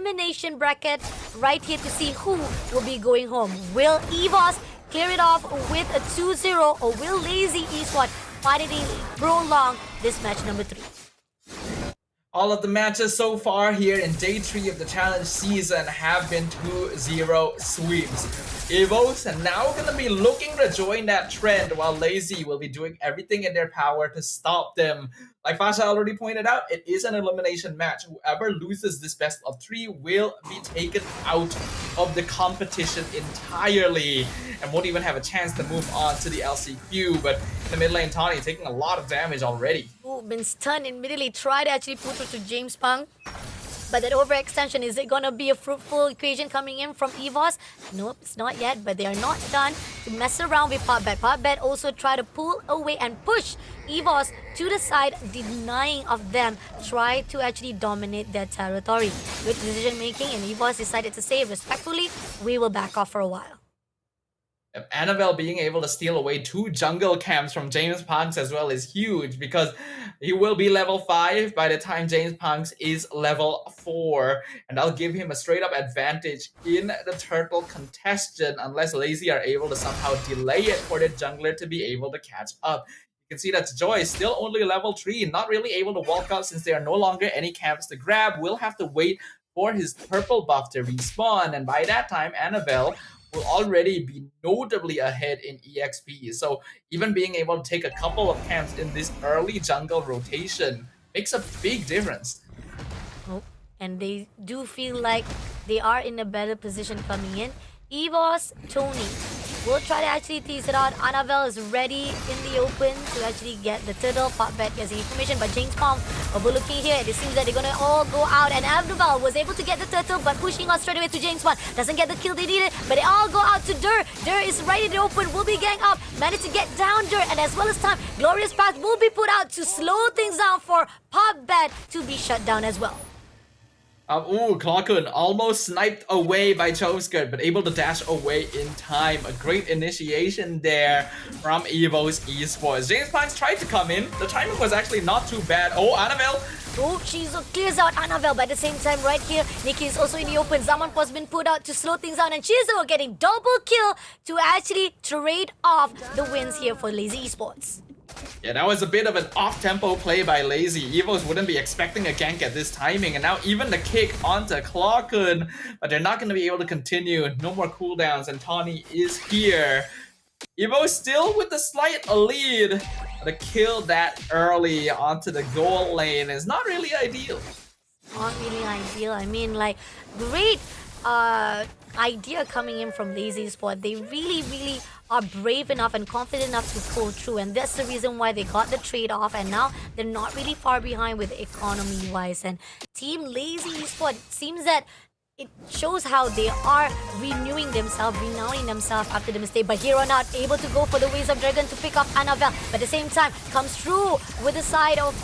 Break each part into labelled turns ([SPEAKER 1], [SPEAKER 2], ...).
[SPEAKER 1] elimination bracket right here to see who will be going home. Will Evos clear it off with a 2-0, or will Lazy Esports finally prolong this match number 3?
[SPEAKER 2] All of the matches so far here in day 3 of the challenge season have been 2-0 sweeps. Evos are now going to be looking to join that trend, while Lazy will be doing everything in their power to stop them. Like Fasha already pointed out, it is an elimination match. Whoever loses this best of 3 will be taken out of the competition entirely and won't even have a chance to move on to the LCQ. But in the mid lane, Tawny taking a lot of damage already.
[SPEAKER 1] Oh, been stunned immediately. Tried to actually put through to James Pang. But that overextension, is it going to be a fruitful equation coming in from Evos? Nope, it's not yet, but they are not done to mess around with Potbet. Potbet also try to pull away and push Evos to the side, denying of them try to actually dominate their territory. Good decision making, and Evos decided to say respectfully, we will back off for a while.
[SPEAKER 2] Annabelle being able to steal away 2 jungle camps from James Punks as well is huge, because he will be level 5 by the time James Punks is level 4, and that'll give him a straight up advantage in the turtle contestation unless Lazy are able to somehow delay it for the jungler to be able to catch up. You can see that Joy is still only level 3, not really able to walk up since there are no longer any camps to grab. Will have to wait for his purple buff to respawn, and by that time Annabelle will already be notably ahead in EXP. So even being able to take a couple of camps in this early jungle rotation makes a big difference.
[SPEAKER 1] Oh, and they do feel like they are in a better position coming in. Evos, Tony will try to actually tease it out. Annabelle is ready in the open to actually get the turtle. Potbet gets the information, but James Palm overlooking here. It seems that they're gonna all go out, and Annabelle was able to get the turtle, but pushing on straight away to James Palm. Doesn't get the kill they needed, but they all go out to Dur. Dur is right in the open, will be gang up, managed to get down Dur, and as well as time, Glorious Path will be put out to slow things down for Potbet to be shut down as well.
[SPEAKER 2] Clockun almost sniped away by Choveskirt, but able to dash away in time. A great initiation there from Evos Esports. James Punks tried to come in. The timing was actually not too bad. Oh, Annabelle!
[SPEAKER 1] Oh, Shizo clears out Annabelle, but at the same time right here, Nikki is also in the open. Zaman has been put out to slow things down, and Shizo getting double kill to actually trade off the wins here for Lazy Esports.
[SPEAKER 2] Yeah, that was a bit of an off-tempo play by Lazy. Evos wouldn't be expecting a gank at this timing, and now even the kick onto Clockun, but they're not going to be able to continue. No more cooldowns, and Tawny is here. Evos still with the slight lead. The kill that early onto the goal lane is not really ideal.
[SPEAKER 1] Not really ideal. I mean, like, great idea coming in from Lazy Sport. They really are brave enough and confident enough to pull through, and that's the reason why they got the trade off, and now they're not really far behind with economy wise. And Team Lazy Sport, seems that it shows how they are renewing themselves, renowing themselves after the mistake. But here on out, able to go for the Waves of Dragon to pick up Annabelle. But at the same time, comes through with the side of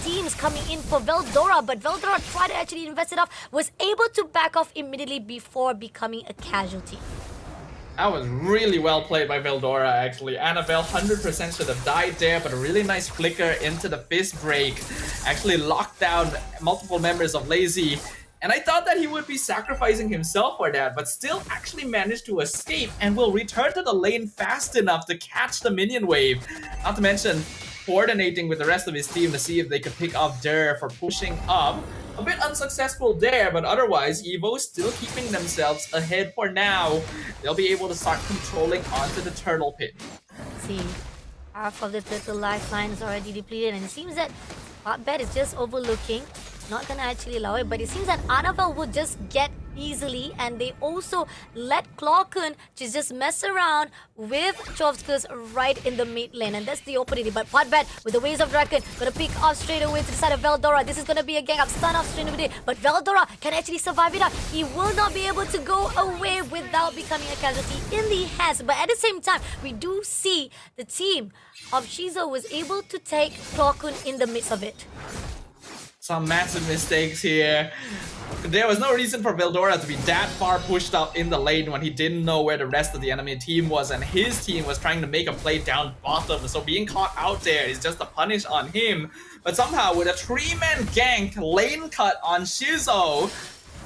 [SPEAKER 1] teams coming in for Veldora. But Veldora tried to actually invest it off, was able to back off immediately before becoming a casualty.
[SPEAKER 2] That was really well played by Veldora, actually. Annabelle 100% should have died there, but a really nice flicker into the fist break actually locked down multiple members of Lazy. And I thought that he would be sacrificing himself for that, but still actually managed to escape and will return to the lane fast enough to catch the minion wave. Not to mention coordinating with the rest of his team to see if they could pick off Dur for pushing up. A bit unsuccessful there, but otherwise, Evo still keeping themselves ahead for now. They'll be able to start controlling onto the turtle pit.
[SPEAKER 1] See, half of the turtle lifeline is already depleted, and it seems that Potbet is just overlooking. Not gonna actually allow it, but it seems that Annabelle would just get easily, and they also let Clockun to just mess around with Chovskus right in the mid lane, and that's the opportunity. But Potbet with the Waves of Dragon gonna pick off straight away to the side of Veldora. This is gonna be a gang up, stun off straight away, but Veldora can actually survive it up. He will not be able to go away without becoming a casualty in the hands. But at the same time, we do see the team of Shizo was able to take Clockun in the midst of it.
[SPEAKER 2] Some massive mistakes here. There was no reason for Veldora to be that far pushed up in the lane when he didn't know where the rest of the enemy team was, and his team was trying to make a play down bottom, so being caught out there is just a punish on him. But somehow with a 3-man gank lane cut on Shizo,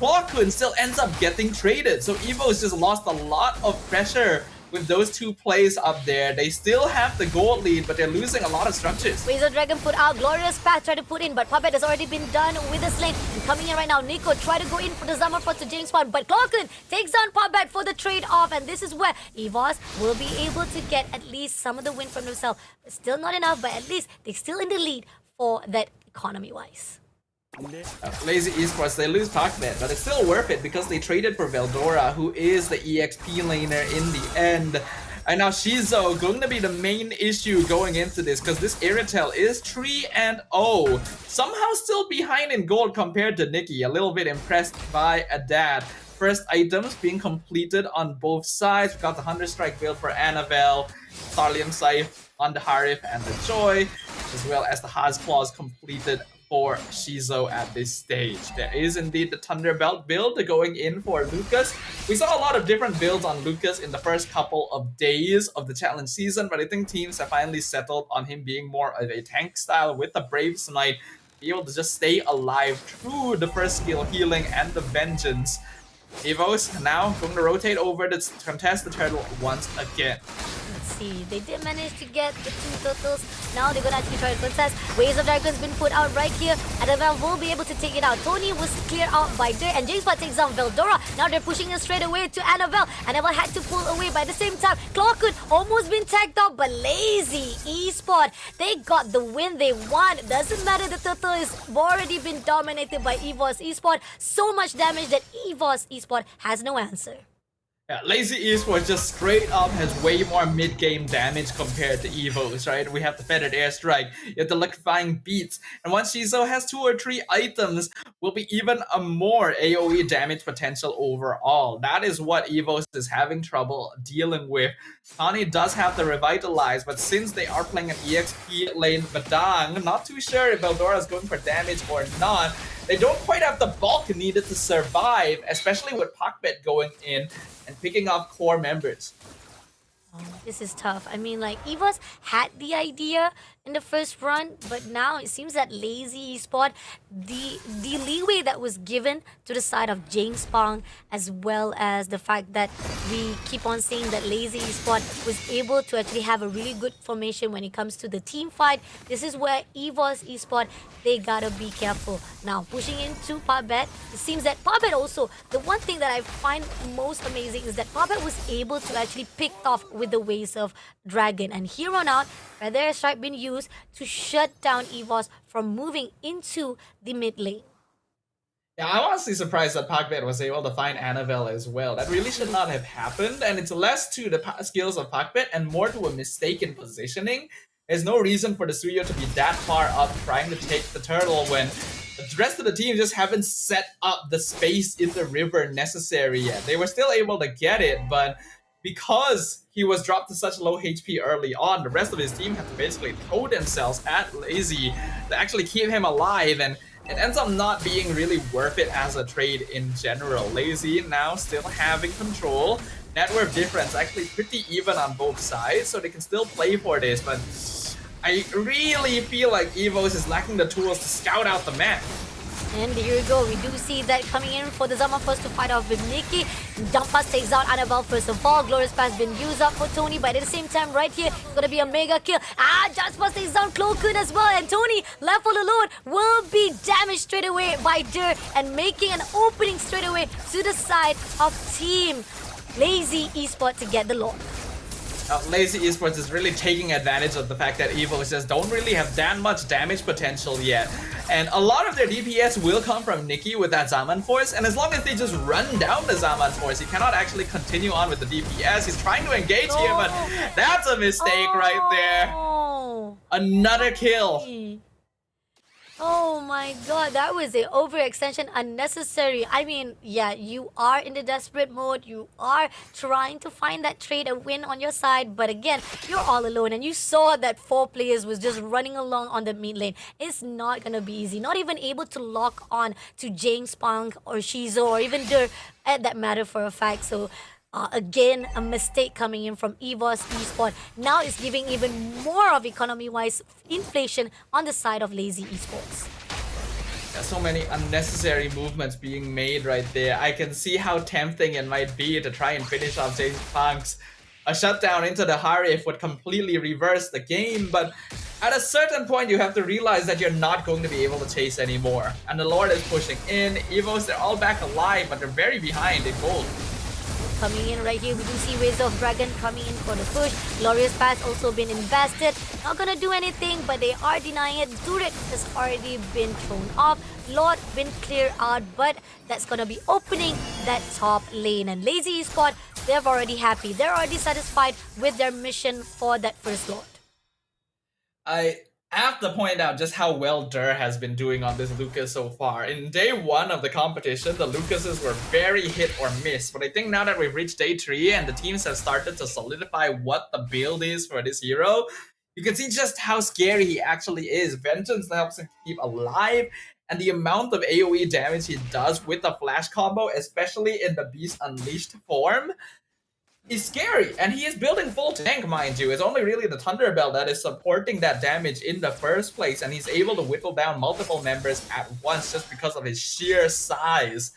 [SPEAKER 2] Kwakun still ends up getting traded. So Evos just lost a lot of pressure with those two plays up there. They still have the gold lead, but they're losing a lot of structures.
[SPEAKER 1] Razor Dragon put out, Glorious Path tried to put in, but Puppet has already been done with the slate. And coming in right now, Nico tried to go in for the Zamafrost to James Bond, but Klokun takes down Puppet for the trade-off, and this is where Evos will be able to get at least some of the win from themselves. Still not enough, but at least they're still in the lead for that economy-wise.
[SPEAKER 2] Lazy Esports, they lose Parkbet, but it's still worth it because they traded for Veldora, who is the EXP laner in the end. And now Shizo going to be the main issue going into this because this Iritel is 3-0. Somehow still behind in gold compared to Nikki. A little bit impressed by that. First items being completed on both sides. We got the 100 strike build for Annabelle, Starlium Scythe on the Harif and the Joy, as well as the Haas Claws completed for Shizo at this stage. There is indeed the Thunderbelt build going in for Lucas. We saw a lot of different builds on Lucas in the first couple of days of the challenge season, but I think teams have finally settled on him being more of a tank style with the Brave Smite, be able to just stay alive through the first skill healing and the Vengeance. Evos now going to rotate over to contest the turtle once again.
[SPEAKER 1] Let's see, they did manage to get the two turtles. Now they're gonna actually try to contest. Waves of Dragon's been put out right here. Annabelle will be able to take it out. Tony was cleared out by Dirt, and James Bond takes down Veldora. Now they're pushing it straight away to Annabelle. Annabelle had to pull away, by the same time, Klokun almost been tagged out, but Lazy Esport, they got the win they want. Doesn't matter, the turtle has already been dominated by Evos Esport. So much damage that Evos Esport has no answer.
[SPEAKER 2] Yeah, Lazy Esports just straight up has way more mid-game damage compared to Evos, right? We have the Feathered Airstrike, you have the Liquefying Beats, and once Shizo has 2 or 3 items, will be even a more AoE damage potential overall. That is what Evos is having trouble dealing with. Tani does have the Revitalize, but since they are playing an EXP lane Badang, not too sure if Veldora is going for damage or not. They don't quite have the bulk needed to survive, especially with Parkbet going in and picking up core members.
[SPEAKER 1] Oh, this is tough. I mean, like, Evos had the idea in the first run, but now it seems that Lazy Esport, the leeway that was given to the side of James Pong, as well as the fact that we keep on saying that Lazy Esport was able to actually have a really good formation when it comes to the team fight. This is where Evos Esport, they gotta be careful. Now, pushing into Parbet, it seems that Parbet also, the one thing that I find most amazing is that Parbet was able to actually pick off with the Waves of Dragon. And here on out, Feather Strike been used to shut down Evos from moving into the mid lane.
[SPEAKER 2] Yeah, I'm honestly surprised that Parkbet was able to find Annabelle as well. That really should not have happened, and it's less to the skills of Parkbet and more to a mistaken positioning. There's no reason for the Suyo to be that far up trying to take the turtle when the rest of the team just haven't set up the space in the river necessary yet. They were still able to get it, but because he was dropped to such low HP early on, the rest of his team had to basically throw themselves at Lazy to actually keep him alive, and it ends up not being really worth it as a trade in general. Lazy now still having control. Net worth difference actually pretty even on both sides, so they can still play for this, but I really feel like Evos is lacking the tools to scout out the map.
[SPEAKER 1] And here we go. We do see that coming in for the Zama first to fight off with Nikki. Dumpas takes out Annabelle first of all. Glorious Pass been used up for Tony, but at the same time right here, it's going to be a mega kill. Just takes down Klokun as well. And Tony, left all alone, will be damaged straight away by Dirt and making an opening straight away to the side of Team Lazy Esport to get the Lord.
[SPEAKER 2] Lazy Esports is really taking advantage of the fact that Evos just don't really have that much damage potential yet. And a lot of their DPS will come from Nikki with that Zaman Force, and as long as they just run down the Zaman Force, he cannot actually continue on with the DPS. He's trying to engage here, but that's a mistake right there. Another kill.
[SPEAKER 1] Oh my god, that was an overextension, unnecessary. I mean, yeah, you are in the desperate mode. You are trying to find that trade, a win on your side. But again, you're all alone. And you saw that 4 players was just running along on the mid lane. It's not going to be easy. Not even able to lock on to James Punk or Shizo or even Dur at that matter for a fact. So again, a mistake coming in from Evos Esport. Now it's giving even more of economy-wise inflation on the side of Lazy Esports.
[SPEAKER 2] so many unnecessary movements being made right there. I can see how tempting it might be to try and finish off James Punk's. A shutdown into the Harif would completely reverse the game, but at a certain point you have to realize that you're not going to be able to chase anymore. And the Lord is pushing in. Evos, they're all back alive, but they're very behind in gold.
[SPEAKER 1] Coming in right here, we do see Waves of Dragon coming in for the push. Glorious Pass also been invested. Not gonna do anything, but they are denying it. Turret has already been thrown off. Lord been cleared out, but that's gonna be opening that top lane. And Lazy Esports, they're already happy. They're already satisfied with their mission for that first Lord.
[SPEAKER 2] I have to point out just how well Dur has been doing on this Lucas so far. In day 1 of the competition, the Lucases were very hit or miss, but I think now that we've reached day 3 and the teams have started to solidify what the build is for this hero, you can see just how scary he actually is. Vengeance helps him keep alive, and the amount of AoE damage he does with the flash combo, especially in the Beast Unleashed form, is scary. And he is building full tank, mind you. It's only really the Thunderbell that is supporting that damage in the first place, and he's able to whittle down multiple members at once just because of his sheer size.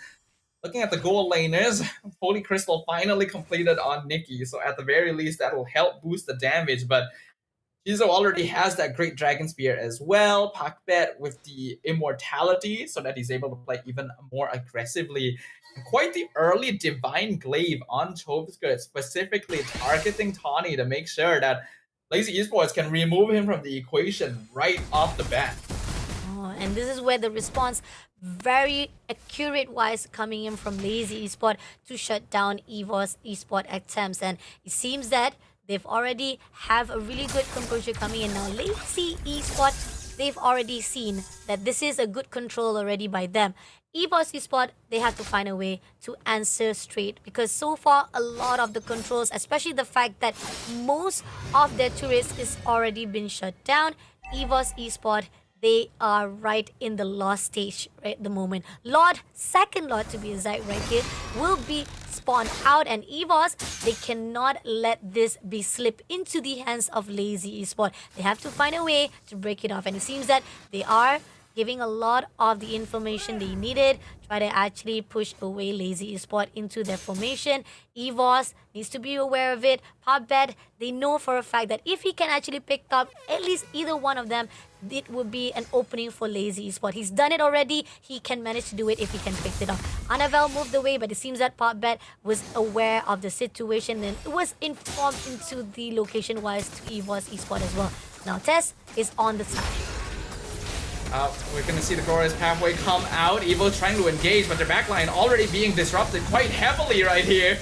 [SPEAKER 2] Looking at the gold laners, Holy Crystal finally completed on Nikki, so at the very least that will help boost the damage, but Shizo already has that great Dragon Spear as well. Pakbet with the Immortality so that he's able to play even more aggressively. And quite the early Divine Glaive on Choveskirt, specifically targeting Tawny to make sure that Lazy Esports can remove him from the equation right off the bat.
[SPEAKER 1] Oh, and this is where the response, very accurate wise, coming in from Lazy Esports to shut down Evos Esports attempts. And it seems that they've already have a really good composure coming in now. Lazy Esports, they've already seen that this is a good control already by them. Evos Esports, they have to find a way to answer straight, because so far a lot of the controls, especially the fact that most of their turrets is already been shut down. Evos Esports, they are right in the lost stage right at the moment. Lord, second Lord to be exact right here, will be spawned out, and Evos, they cannot let this be slipped into the hands of Lazy Esports. They have to find a way to break it off, and it seems that they are giving a lot of the information they needed, try to actually push away Lazy Esports into their formation. Evos needs to be aware of it. Pakbet, they know for a fact that if he can actually pick up at least either one of them, it would be an opening for Lazy Esports. He's done it already. He can manage to do it if he can pick it up. Annabelle moved away, but it seems that Pakbet was aware of the situation and it was informed into the location-wise to Evos Esports as well. Now Tess is on the side.
[SPEAKER 2] We're going to see the Glorious Pathway come out. Evo trying to engage, but their backline already being disrupted quite heavily right here.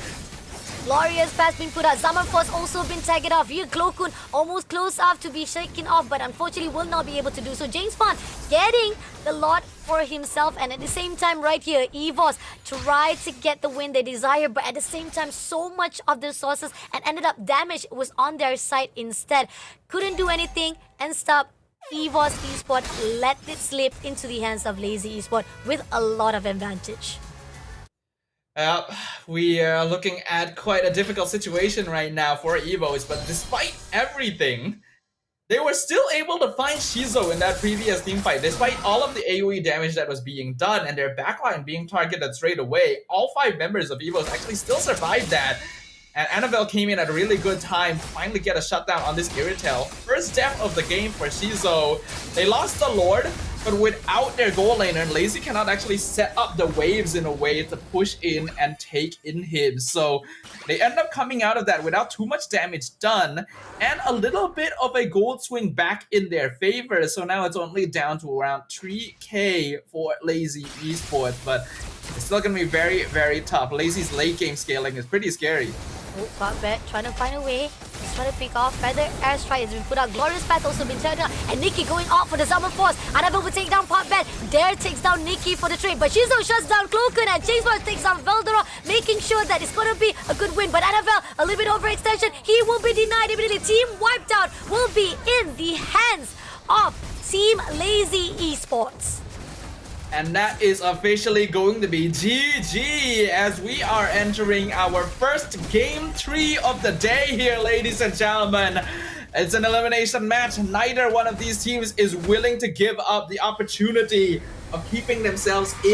[SPEAKER 1] Glorious Pass being put out. Summer Force also been tagged off. Here, Glokun almost close up to be shaken off, but unfortunately will not be able to do so. James Bond getting the lot for himself, and at the same time right here, Evos tried to get the win they desire, but at the same time, so much of the resources and ended up damage was on their side instead. Couldn't do anything and stop. Evos Esports let it slip into the hands of Lazy Esports with a lot of advantage.
[SPEAKER 2] We are looking at quite a difficult situation right now for Evos, but despite everything, they were still able to find Shizo in that previous team fight. Despite all of the AoE damage that was being done and their backline being targeted straight away, all 5 members of Evos actually still survived that. And Annabelle came in at a really good time to finally get a shutdown on this Irritel. First death of the game for Shizo. They lost the Lord, but without their goal laner, Lazy cannot actually set up the waves in a way to push in and take in him. So they end up coming out of that without too much damage done and a little bit of a gold swing back in their favor. So now it's only down to around 3k for Lazy Esports, but it's still going to be very, very tough. Lazy's late game scaling is pretty scary.
[SPEAKER 1] Oh, Pakbet trying to find a way. He's trying to pick off. Feather Airstrike has been put out. Glorious Path also been turned down. And Nikki going off for the Summer Force. Annabelle will take down Pakbet. Dare takes down Nikki for the trade. But Shizo shuts down Cloaken. And Chaseball takes down Veldora, making sure that it's going to be a good win. But Annabelle, a little bit overextension. He will be denied immediately. Team wiped out will be in the hands of Team Lazy Esports.
[SPEAKER 2] And that is officially going to be GG as we are entering our first game 3 of the day here, ladies and gentlemen. It's an elimination match. Neither one of these teams is willing to give up the opportunity of keeping themselves in